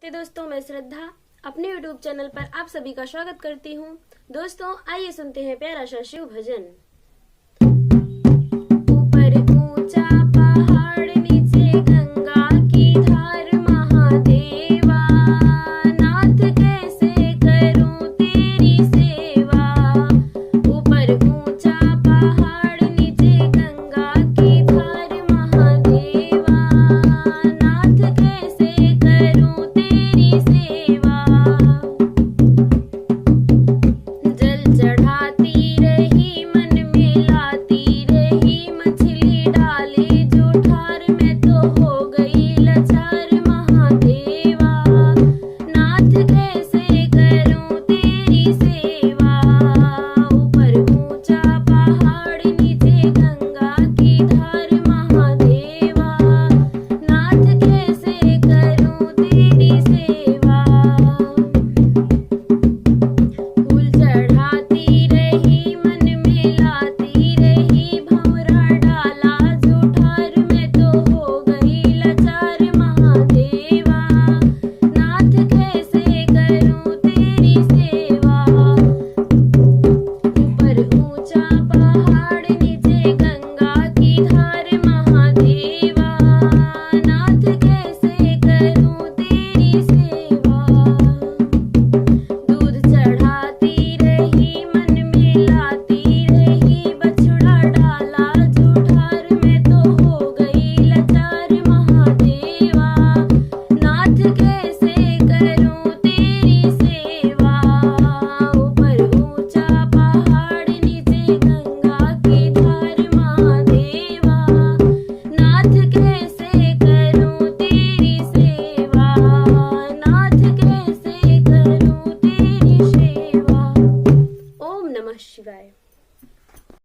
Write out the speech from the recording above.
तो दोस्तों, मैं श्रद्धा अपने YouTube चैनल पर आप सभी का स्वागत करती हूँ। दोस्तों, आइए सुनते हैं प्यारा सा शिव भजन। ऊपर ऊंचा पहाड़, नीचे गंगा की धार, महादेवा नाथ कैसे करूं तेरी सेवा। ऊपर ऊंचा पहाड़, नीचे गंगा की धार, महादेवा नाथ कैसे करूं तेरी सेवा। जल चढ़ाती रही, मन में लाती रही, मछली डाले जूठार, मैं तो हो गई लाचार, महादेवा नाथ कैसे करूं तेरी सेवा। ऊपर ऊंचा पहाड़, नीचे गंगा की धार, महादेवा नाथ कैसे करूं तेरी सेवा। फूल चढ़ाती रही, मन में लाती रही, भंवरा डाला जूठार, मैं तो हो गई लाचार, महादेवा नाथ कैसे करूं तेरी सेवा। ऊपर ऊंचा पहाड़, नीचे गंगा की धार, महादेवा नाथ कैसे करूं तेरी सेवा। दूध चढ़ाती रही, मन में लाती रही, बछड़ा डाला जूठार, मैं तो हो गई लाचार, महादेवा नाथ कैसे करूं तेरी सेवा। ऊपर ऊंचा पहाड़, नीचे गंगा की धार, महादेवा नाथ कैसे करूं तेरी सेवा। नाथ कैसे करूं तेरी सेवा। ओम नमः शिवाय।